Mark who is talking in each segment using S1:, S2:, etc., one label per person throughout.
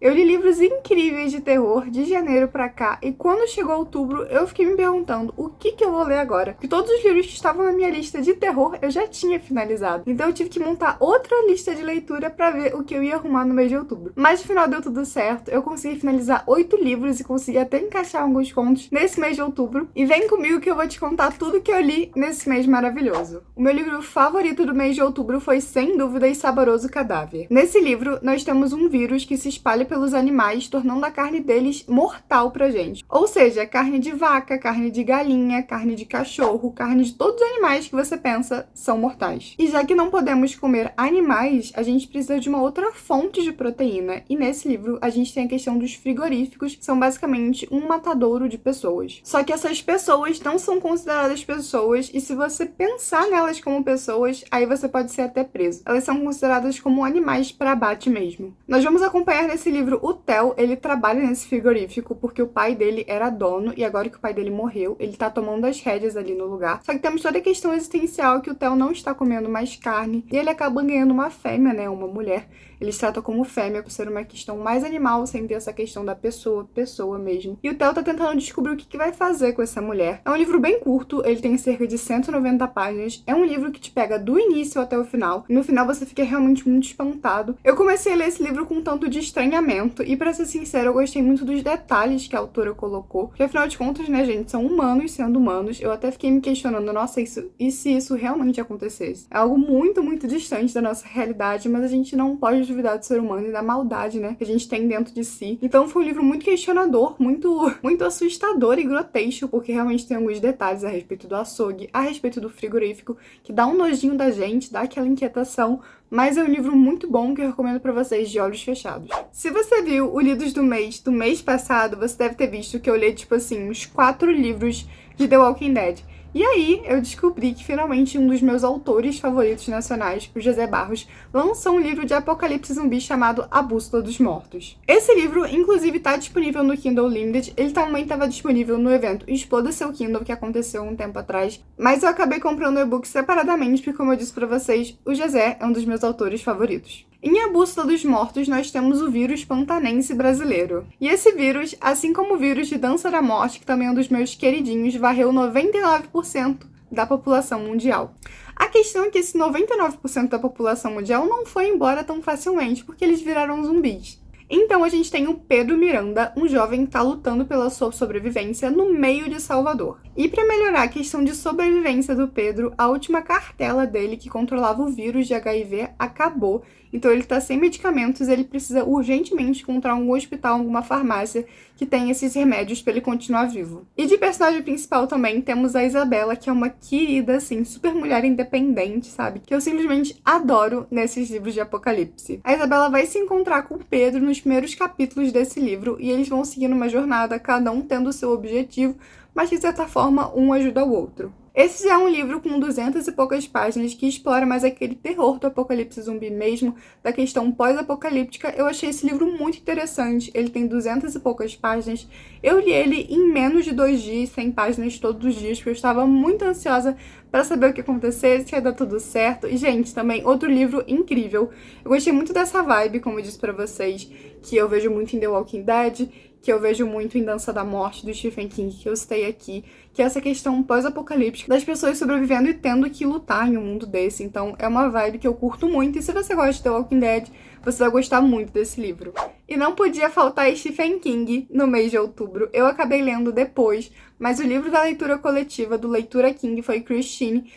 S1: Eu li livros incríveis de terror de janeiro pra cá, e quando chegou outubro, eu fiquei me perguntando o que eu vou ler agora. Porque todos os livros que estavam na minha lista de terror eu já tinha finalizado. Então eu tive que montar outra lista de leitura pra ver o que eu ia arrumar no mês de outubro. Mas no final deu tudo certo, eu consegui finalizar 8 livros e consegui até encaixar alguns contos nesse mês de outubro. E vem comigo que eu vou te contar tudo que eu li nesse mês maravilhoso. O meu livro favorito do mês de outubro foi, sem dúvidas, Saboroso Cadáver. Nesse livro, nós temos um vírus que se espalha pelos animais, tornando a carne deles mortal pra gente. Ou seja, carne de vaca, carne de galinha, carne de cachorro, carne de todos os animais que você pensa são mortais. E já que não podemos comer animais, a gente precisa de uma outra fonte de proteína. E nesse livro, a gente tem a questão dos frigoríficos, que são basicamente um matadouro de pessoas. Só que essas pessoas não são consideradas pessoas, e se você pensar nelas como pessoas, aí você pode ser até preso. Elas são consideradas como animais para abate mesmo. Nós vamos acompanhar nesse livro o Theo. Ele trabalha nesse frigorífico porque o pai dele era dono, e agora que o pai dele morreu, ele tá tomando as rédeas ali no lugar. Só que temos toda a questão existencial que o Theo não está comendo mais carne, e ele acaba ganhando uma fêmea, né, uma mulher. Eles tratam como fêmea por ser uma questão mais animal, sem ter essa questão da pessoa mesmo. E o Theo tá tentando descobrir o que vai fazer com essa mulher. É um livro bem curto, ele tem cerca de 190 páginas. É um livro que te pega do início até o final. E no final você fica realmente muito espantado. Eu comecei a ler esse livro com um tanto de estranhamento. E pra ser sincero, eu gostei muito dos detalhes que a autora colocou. Porque afinal de contas, né, gente, são humanos sendo humanos. Eu até fiquei me questionando, nossa, e se isso realmente acontecesse? É algo muito, muito distante da nossa realidade, mas a gente não pode duvidar do ser humano e da maldade, né, que a gente tem dentro de si. Então foi um livro muito questionador, muito assustador e grotesco, porque realmente tem alguns detalhes a respeito do açougue, a respeito do frigorífico, que dá um nojinho da gente, dá aquela inquietação, mas é um livro muito bom que eu recomendo pra vocês de olhos fechados. Se você viu o Lidos do mês passado, você deve ter visto que eu li, tipo assim, uns 4 livros de The Walking Dead. E aí, eu descobri que finalmente um dos meus autores favoritos nacionais, o José Barros, lançou um livro de apocalipse zumbi chamado A Bússola dos Mortos. Esse livro, inclusive, tá disponível no Kindle Limited. Ele também estava disponível no evento Exploda Seu Kindle, que aconteceu um tempo atrás. Mas eu acabei comprando o e-book separadamente, porque, como eu disse pra vocês, o José é um dos meus autores favoritos. Em A Bússola dos Mortos, nós temos o vírus pantanense brasileiro. E esse vírus, assim como o vírus de Dança da Morte, que também é um dos meus queridinhos, varreu 99% da população mundial. A questão é que esse 99% da população mundial não foi embora tão facilmente, porque eles viraram zumbis. Então a gente tem o Pedro Miranda, um jovem que está lutando pela sua sobrevivência no meio de Salvador. E para melhorar a questão de sobrevivência do Pedro, a última cartela dele que controlava o vírus de HIV acabou. Então ele está sem medicamentos, ele precisa urgentemente encontrar algum hospital, alguma farmácia que tenha esses remédios para ele continuar vivo. E de personagem principal também temos a Isabela, que é uma querida, assim, super mulher independente, sabe? Que eu simplesmente adoro nesses livros de apocalipse. A Isabela vai se encontrar com o Pedro nos primeiros capítulos desse livro e eles vão seguindo uma jornada, cada um tendo o seu objetivo, mas de certa forma um ajuda o outro. Esse já é um livro com 200 e poucas páginas que explora mais aquele terror do apocalipse zumbi mesmo, da questão pós-apocalíptica. Eu achei esse livro muito interessante, ele tem 200 e poucas páginas. Eu li ele em menos de 2 dias, 100 páginas todos os dias, porque eu estava muito ansiosa para saber o que acontecesse, se ia dar tudo certo. E, gente, também outro livro incrível. Eu gostei muito dessa vibe, como eu disse pra vocês, que eu vejo muito em The Walking Dead, que eu vejo muito em Dança da Morte, do Stephen King, que eu citei aqui, que é essa questão pós-apocalíptica das pessoas sobrevivendo e tendo que lutar em um mundo desse. Então é uma vibe que eu curto muito, e se você gosta de The Walking Dead, você vai gostar muito desse livro. E não podia faltar Stephen King no mês de outubro. Eu acabei lendo depois, mas o livro da leitura coletiva do Leitura King foi Christine,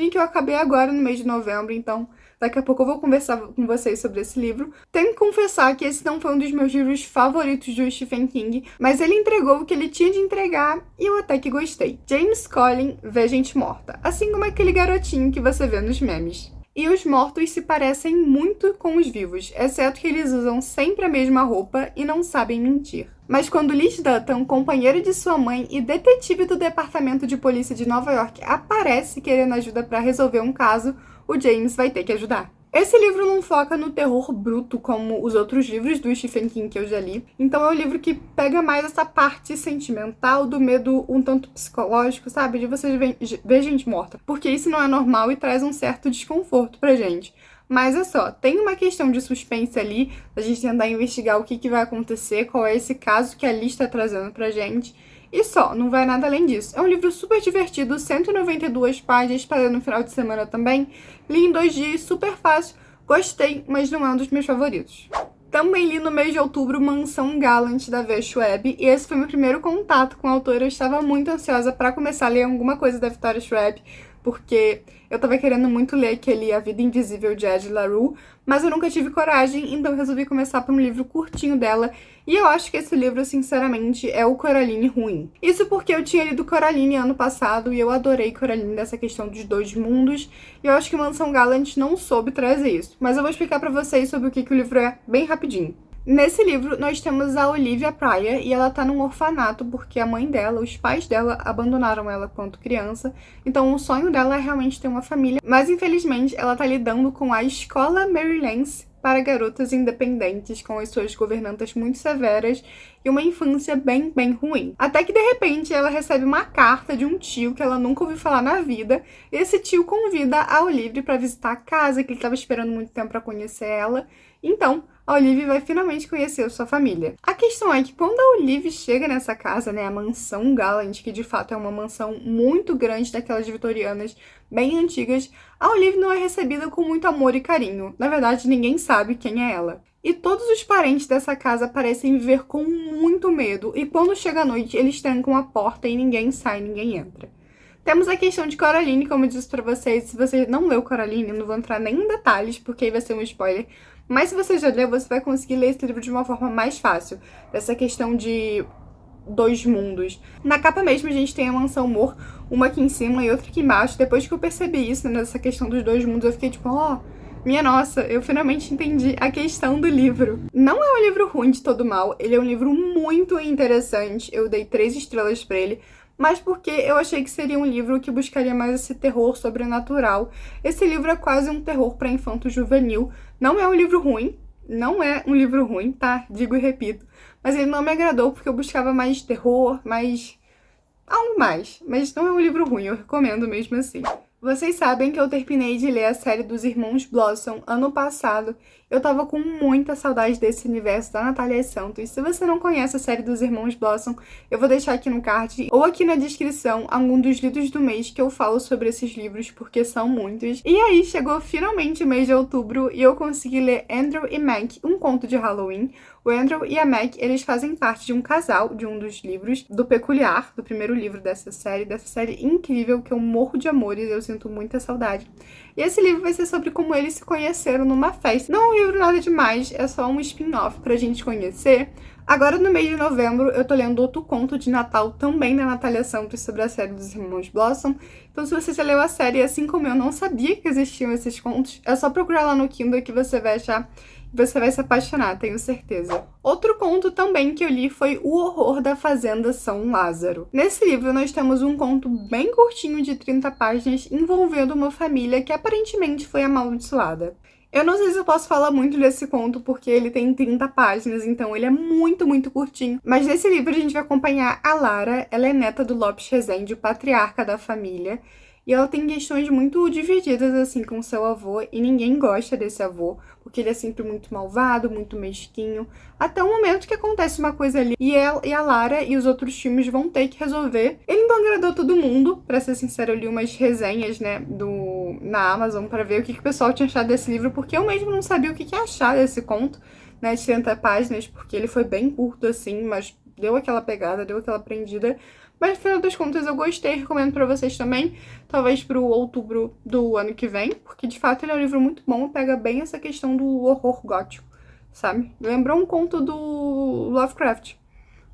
S1: que eu acabei agora no mês de novembro, então daqui a pouco eu vou conversar com vocês sobre esse livro. Tenho que confessar que esse não foi um dos meus livros favoritos do Stephen King, mas ele entregou o que ele tinha de entregar e eu até que gostei. James Collin vê gente morta, assim como aquele garotinho que você vê nos memes. E os mortos se parecem muito com os vivos, exceto que eles usam sempre a mesma roupa e não sabem mentir. Mas quando Liz Dutton, companheiro de sua mãe e detetive do Departamento de Polícia de Nova York, aparece querendo ajuda para resolver um caso, o James vai ter que ajudar. Esse livro não foca no terror bruto como os outros livros do Stephen King que eu já li. Então é um livro que pega mais essa parte sentimental do medo um tanto psicológico, sabe? De você ver gente morta. Porque isso não é normal e traz um certo desconforto pra gente. Mas é só, tem uma questão de suspense ali, a gente tentar investigar o que vai acontecer, qual é esse caso que a Liz tá trazendo pra gente. E só, não vai nada além disso. É um livro super divertido, 192 páginas para ler no final de semana também. Li em 2 dias, super fácil. Gostei, mas não é um dos meus favoritos. Também li no mês de outubro Mansão Gallant, da V. Schwab, e esse foi meu primeiro contato com a autora. Eu estava muito ansiosa para começar a ler alguma coisa da Victoria Schwab, porque eu tava querendo muito ler aquele A Vida Invisível de Ed La Rue, mas eu nunca tive coragem, então resolvi começar por um livro curtinho dela, e eu acho que esse livro, sinceramente, é o Coraline ruim. Isso porque eu tinha lido Coraline ano passado, e eu adorei Coraline dessa questão dos 2 mundos, e eu acho que Mansão Gallant não soube trazer isso. Mas eu vou explicar pra vocês sobre o que o livro é bem rapidinho. Nesse livro, nós temos a Olivia Pryor e ela tá num orfanato porque a mãe dela, os pais dela, abandonaram ela quando criança. Então, o sonho dela é realmente ter uma família, mas infelizmente ela tá lidando com a escola Marylands para garotas independentes, com as suas governantas muito severas e uma infância bem ruim. Até que, de repente, ela recebe uma carta de um tio que ela nunca ouviu falar na vida. E esse tio convida a Olivia para visitar a casa, que ele estava esperando muito tempo para conhecer ela. Então, a Olivia vai finalmente conhecer a sua família. A questão é que quando a Olivia chega nessa casa, né, a mansão Gallant, que de fato é uma mansão muito grande, daquelas vitorianas bem antigas, a Olivia não é recebida com muito amor e carinho. Na verdade, ninguém sabe quem é ela. E todos os parentes dessa casa parecem viver com muito medo, e quando chega a noite, eles trancam a porta e ninguém sai, ninguém entra. Temos a questão de Coraline, como eu disse pra vocês. Se você não leu Coraline, eu não vou entrar nem em detalhes, porque aí vai ser um spoiler. Mas se você já leu, você vai conseguir ler esse livro de uma forma mais fácil. Dessa questão de 2 mundos. Na capa mesmo a gente tem a Mansão Moore, uma aqui em cima e outra aqui embaixo. Depois que eu percebi isso, nessa questão dos 2 mundos, eu fiquei tipo, minha nossa, eu finalmente entendi a questão do livro. Não é um livro ruim de todo mal, ele é um livro muito interessante. Eu dei 3 estrelas pra ele, mas porque eu achei que seria um livro que buscaria mais esse terror sobrenatural. Esse livro é quase um terror para infanto-juvenil. Não é um livro ruim, não é um livro ruim, tá? Digo e repito. Mas ele não me agradou porque eu buscava mais terror, mais algo mais. Mas não é um livro ruim, eu recomendo mesmo assim. Vocês sabem que eu terminei de ler a série dos Irmãos Blossom ano passado. Eu tava com muita saudade desse universo da Natália Santos. Se você não conhece a série dos Irmãos Blossom, eu vou deixar aqui no card ou aqui na descrição algum dos lidos do mês que eu falo sobre esses livros, porque são muitos. E aí, chegou finalmente o mês de outubro e eu consegui ler Andrew e Meg, um conto de Halloween. O Andrew e a Meg, eles fazem parte de um casal de um dos livros do Peculiar, do primeiro livro dessa série incrível que eu morro de amores, eu sinto muita saudade. E esse livro vai ser sobre como eles se conheceram numa festa. Não é um livro nada demais, é só um spin-off pra gente conhecer. Agora, no mês de novembro, eu tô lendo outro conto de Natal, também da Natália Santos, sobre a série dos Irmãos Blossom. Então, se você já leu a série, assim como eu não sabia que existiam esses contos, é só procurar lá no Kindle que você vai achar. Você vai se apaixonar, tenho certeza. Outro conto também que eu li foi O Horror da Fazenda São Lázaro. Nesse livro nós temos um conto bem curtinho de 30 páginas envolvendo uma família que aparentemente foi amaldiçoada. Eu não sei se eu posso falar muito desse conto porque ele tem 30 páginas, então ele é muito curtinho. Mas nesse livro a gente vai acompanhar a Lara, ela é neta do Lopes Rezende, o patriarca da família. E ela tem questões muito divididas, assim, com seu avô, e ninguém gosta desse avô, porque ele é sempre muito malvado, muito mesquinho, até o momento que acontece uma coisa ali, e a Lara e os outros times vão ter que resolver. Ele não agradou todo mundo, pra ser sincero, eu li umas resenhas, né, na Amazon, pra ver o que o pessoal tinha achado desse livro, porque eu mesmo não sabia o que achar desse conto, né, de 30 páginas, porque ele foi bem curto, assim, mas deu aquela pegada, deu aquela prendida. Mas, no final das contas, eu gostei, recomendo pra vocês também, talvez pro outubro do ano que vem, porque, de fato, ele é um livro muito bom, pega bem essa questão do horror gótico, sabe? Lembrou um conto do Lovecraft,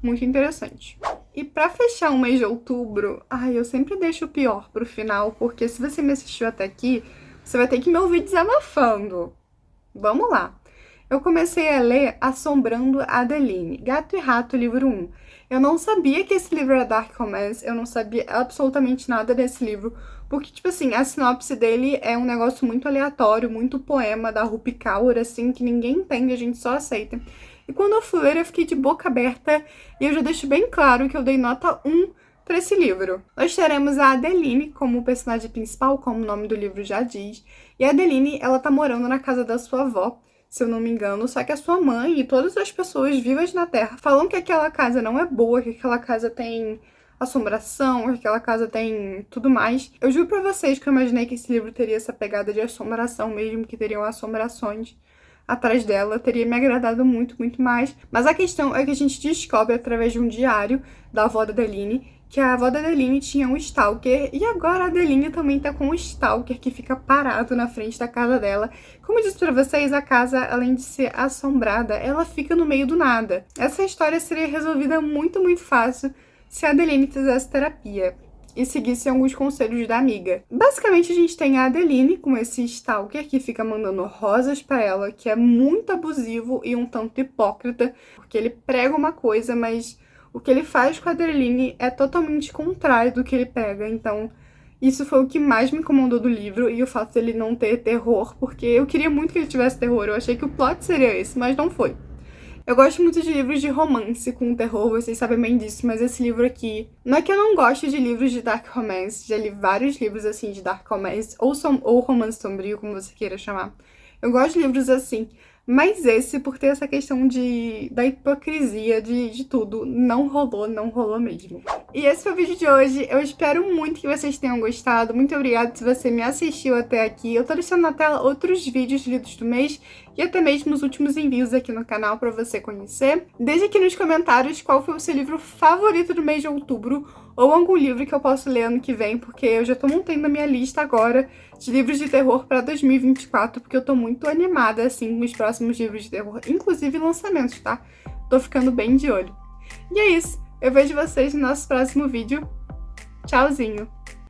S1: muito interessante. E pra fechar o mês de outubro, eu sempre deixo o pior pro final, porque se você me assistiu até aqui, você vai ter que me ouvir desabafando. Vamos lá. Eu comecei a ler Assombrando a Adeline, Gato e Rato, livro 1. Eu não sabia que esse livro era Dark Romance, eu não sabia absolutamente nada desse livro, porque, tipo assim, a sinopse dele é um negócio muito aleatório, muito poema da Rupi Kaur, assim, que ninguém entende, a gente só aceita. E quando eu fui ler, eu fiquei de boca aberta, e eu já deixo bem claro que eu dei nota 1 para esse livro. Nós teremos a Adeline como personagem principal, como o nome do livro já diz, E a Adeline, ela tá morando na casa da sua avó, se eu não me engano, só que a sua mãe e todas as pessoas vivas na Terra falam que aquela casa não é boa, que aquela casa tem assombração, que aquela casa tem tudo mais. Eu juro pra vocês que eu imaginei que esse livro teria essa pegada de assombração mesmo, que teriam assombrações atrás dela, teria me agradado muito, muito mais. Mas a questão é que a gente descobre através de um diário da avó da Adeline que a avó da Adeline tinha um stalker, e agora a Adeline também tá com um stalker que fica parado na frente da casa dela. Como eu disse pra vocês, a casa, além de ser assombrada, ela fica no meio do nada. Essa história seria resolvida muito, muito fácil se a Adeline fizesse terapia e seguisse alguns conselhos da amiga. Basicamente, a gente tem a Adeline com esse stalker que fica mandando rosas pra ela, que é muito abusivo e um tanto hipócrita, porque ele prega uma coisa, mas o que ele faz com a Adeline é totalmente contrário do que ele prega. Então, isso foi o que mais me incomodou do livro, e o fato dele não ter terror, porque eu queria muito que ele tivesse terror. Eu achei que o plot seria esse, mas não foi. Eu gosto muito de livros de romance com terror, vocês sabem bem disso, mas esse livro aqui... Não é que eu não gosto de livros de dark romance, já li vários livros assim de dark romance, ou romance sombrio, como você queira chamar. Eu gosto de livros assim, mas esse, por ter essa questão da hipocrisia, de tudo, não rolou mesmo. E esse foi o vídeo de hoje. Eu espero muito que vocês tenham gostado. Muito obrigada se você me assistiu até aqui. Eu tô deixando na tela outros vídeos lidos do mês e até mesmo os últimos envios aqui no canal pra você conhecer. Deixe aqui nos comentários qual foi o seu livro favorito do mês de outubro, ou algum livro que eu posso ler ano que vem, porque eu já tô montando a minha lista agora de livros de terror pra 2024, porque eu tô muito animada, assim, com os próximos livros de terror, inclusive lançamentos, tá? Tô ficando bem de olho. E é isso, eu vejo vocês no nosso próximo vídeo. Tchauzinho!